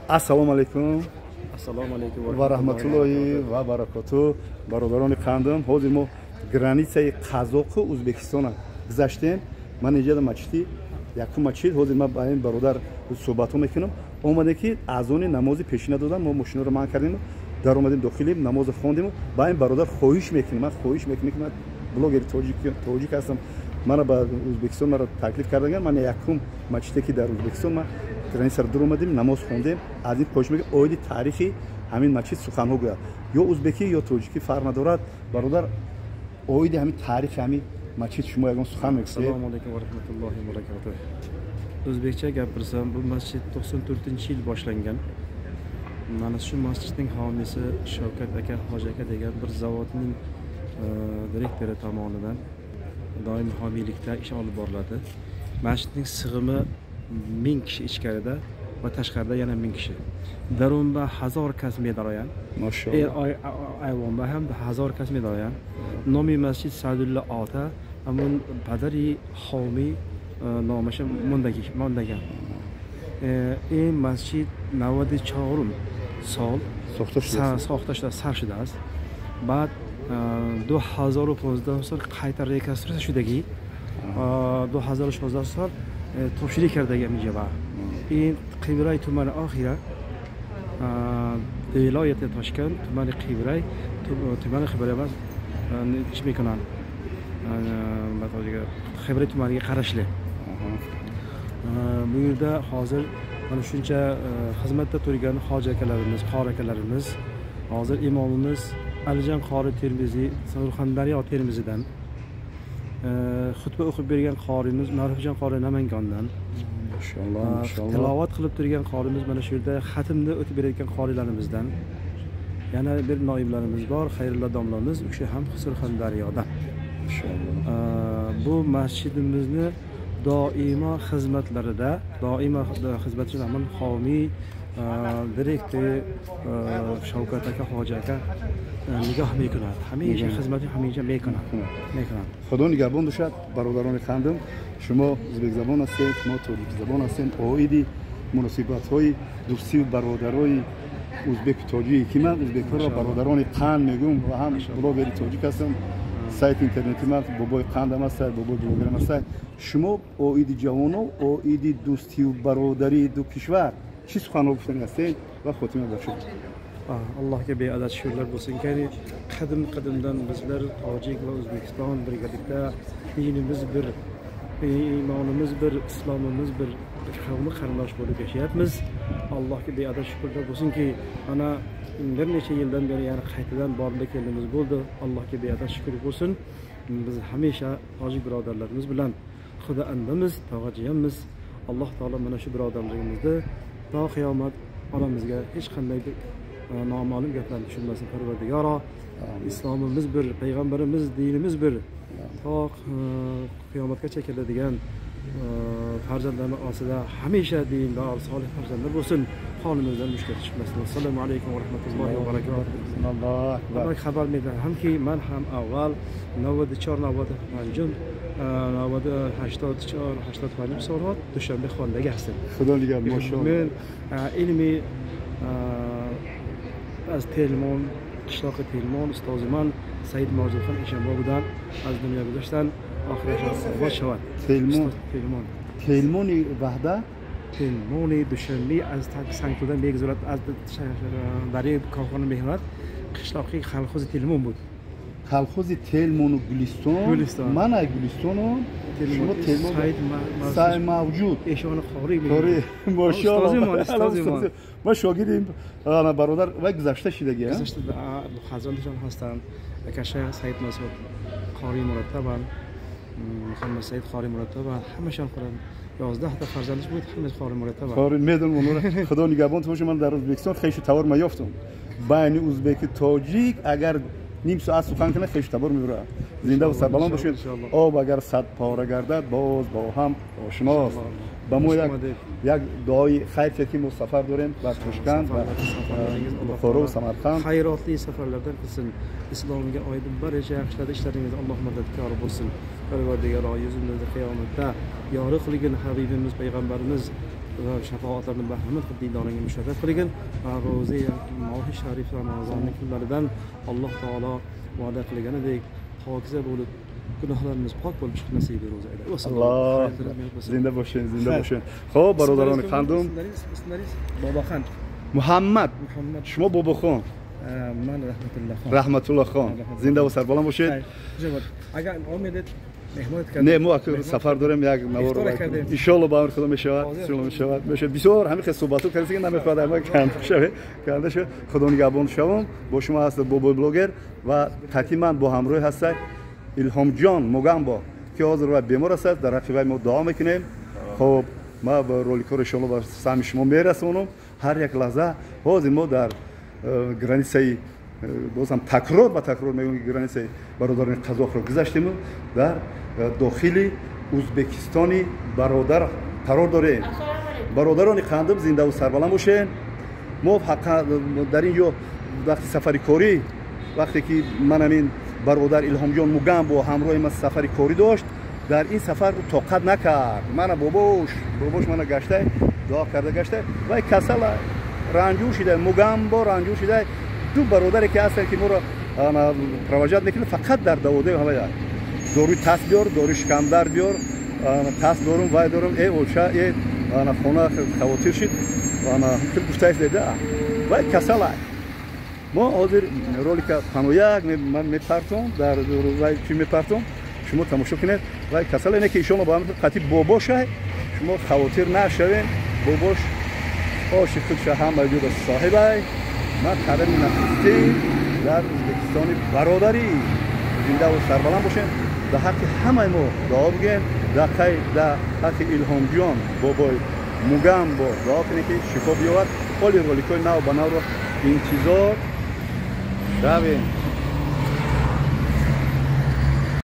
Assalomu alaykum. Assalomu alaykum va rahmatullohi va barakatuh. Barodaroni qandim, hozir mo granitsai Qozoq va O'zbekiston guzashtیم. من اینجا مچتی یک مچید hozir من با این برادر صحبت میکنم. اومده که اذان نماز پیشین دادم، ما ماشین رو مان کردیم، در اومدیم داخلیم، نماز خواندیم. با این برادر خواهش میکنم، من خواهش میکنم که من بلاگر تاجیک هستم. من با ازبکستان مرا تکلیف کردن، من یکم مچتی که در ازبکستان من ترین سر در اومدیم، نماز خواندیم. از این خواهش میکنم اوید تاریخی همین مچید سخن ها گوید. یا ازبکی یا تاجیکی فرق ندارد. برادر اوید همین تاریخ همین مچید شما یگان سخن میگید. Assalomu alaykum va rahmatullohi va barakatuh. O'zbekcha gapirsam, bu masjid 94-yil boshlangan. Mana shu masjidning homiysi Shavkat aka, Hoji aka degan bir zavodning direktori tomonidan doim homiylikda ish olib boriladi. Masjidning sig'imi 1000 kishi ichkarida va tashqarida yana 1000 kishi. Darunba 1000 kas medaroyan. Maşallah. Ayvonba ham 1000 kas medaroyan. Nomi masjid Sadulla Ota همون پدری حامی نامش ماندگان. این مسجد 94 سال ساخته شده است. بعد 2015 سال قایت ریکاستراسی شدگی 2016 سال تبشیری کردگی اینجا. این قبرای تومان آخره ولایت تاشکند تومان قبرای باز چی میکنن؟ خبرت تومانی قراشله. Bu yerda hozir mana shuncha xizmatda turgan hoji akalarimiz, qori akalarimiz, hozir imomimiz Alijon qori Termiziy, Surxondaryo Termizidan, xutba o'qib bergan qorimiz Ma'rufjon qori Namangandan, maşallah, tilovat qilib turgan qorimiz mana shu yerda xatmni o'tib berayotgan qorilarimizdan, yana bir noiblarimiz bor, Xayrullo domlamiz, u kishi ham Surxondaryodan. Bu masjidimizni doimo xizmatlarida, doimo xizmatchilar ham homiy direktor Shavkat aka, Hoji aka nigoh میکنند. همیشه خدمتی همیشه میکنند. خدا نگهبان باشد. برادران قندم، شما ازبک زبان هستید، ما ترک زبان هستیم. اویدی مناسبت های دوستی و برادرای ازبک تاجیک که من ازبک را برادران قند میگم و هم بلاگر تاجیک هستم. سایت اینترنتی من بابای قندم است، بابای بلاگرم است. شما اویدی جوانو، اویدی دوستی و برادری دو کشور چی سخن گفتن هستید و خاتمه باشید. Allohga beadad shukrlar bo'lsin ki qadimdan bizlar Tojik va O'zbekiston birgalikda dinimiz bir, iymonimiz bir, islomimiz bir, qavmi qarindosh bo'lib yashayapmiz. Allohga beadad shukrlar bo'lsin ki ana bir necha yildan beri yana qaytadan borlik kelimiz bo'ldi. Allohga beadad shukr bo'lsin. Biz hamisha tojik birodarlarimiz bilan xudo andamiz, tog'ajiyamiz. Alloh taolo mana shu birodarligimizni to qiyomat olamizga hech qanday noma'lum gaplarni tushunmasin. Parvardigoro, islomimiz bir, payg'ambarimiz, dinimiz bir. To qiyomatgacha keladigan farzandlarning orasida hamisha dindor, solih farzandlar bo'lsin. Qonimizdan mushkil chiqmasin. Assalomu alaykum va rahmatullohi va barakatuh. Allohu akbar. Xabar berdim hamki men ham avval 94-95 84-85 soat Dushanbe xonadagi hastım. Xudo nigahbon, maşallah. Men ilmiy از تلمان، قشلاق تلمان استازمان سعید ماجدخان ایشانبابودن از دنیا گذاشتن آخرش وفات شد. تلمانی وحده؟ تلمانی دوشنبه از سنگتودن میگذارد از برای کارخانه میهمد قشلاقی خلخوز تلمان بود. خلخوز تلمان و گلستان؟ من ای گلستانو؟ شما تلمان سعی موجود ایشان خاری ماشاءالله استازمان ما شاگردیم برادر و گذشته شدگی گذشته خزاندشان هستند کشه سعید مسعود خاری مرتبا محمد سعید خاری مرتبا همشان خورن 11 تا فرزندش بود همه خاری مرتبا خاری میدونم اونورا خدا نگهبان تو باشه من در ازبکستان خیلی تبار میافتم بین ازبک تاجیک اگر نیم ساعت سخن کنه خیلی تبار میبره زنده و سربلند باشید آب اگر 100 پاره گردد باز با هم آشناست با ما یک دعای خیر که ما سفر داریم بر تاشکند و بخارا و سمرقند خیراتli سفرlardan qilsin islomga oydin barcha yaxshilar ishlaringiz Alloh madadkori bo'lsin. Parvardigor yüzümüzde qiyomatda yorug'ligin Habibimiz payg'ambarimiz shafoatlarni bahramand qilib diydoringga musharraf qilgin va ro'za mohi sharif ramazonni kunlaridan Alloh taolo va'da qilganidek pokiza bo'lib gunohlarimiz pok bo'lib chiqib nasib ro'za ayla. Alloh zinda bo'shin, zinda bo'shin. Xo'p, barodaroni qandim. Ismingiz Boboxon. Muhammad. Shuma Boboxon. Man Rahmatulloh xon. Zinda va sarbaland bo'shid. Agar omedet نه ما که سفر داریم یک نوار ان شاء الله با امر خدا میشود ان شاء الله میشود بسیار همین صحبتو کردیم که نمیخواد اما کنده شد خدا نگهبان شوم با شما هست بابا بلاگر و حتما با همراه هست الهام جان موگامبا که حاضر و بیمار است در رقیب ما دعا میکنیم خب ما با رولیکور ان شاء الله با سهم شما میرسونم هر یک لحظه حاضر ما در گرانیسه بازم تکرار با تکرار میگم گرانیسه برادران قزاق رو گذاشتیم در داخل ازبکستانی برادر قرار داریم. برادران خاندم زنده و سربلند باشین. ما حقا در این یا وقتی سفری کاری وقتی که من همین برادر الهام جان موگم با همراه من سفری کاری داشت در این سفر رو طاقت نکرد. من باباش من گشته دعا کرده گشته و کسل رنجور شده موگم با رنجور شده دو برادری که هستن که ما رو پروژت میکنه فقط در دواده همه داروی تاس بیار داروی شکمدر بیار تاس دارم وای دارم ای اوچا ای خونه خواتیر شد خیلی گفتایش دیده وای کسل ما حاضر رولیک پنویک من میپرتم در روزای چی میپرتم شما تماشا کنید وای کسل اینه که ایشون با هم قطعی باباشه شما خواتیر نشوین باباش عاشق خودش هم موجود صاحبه من قدر نفسی در ازبکستان برادری زنده و سربلند باشین در حق همه ما دعا بگیم در حق الهام جان بابای موگم با دعا کنید که شفا بیاورد کلی رولیکای نو به نو رو انتظار شویم.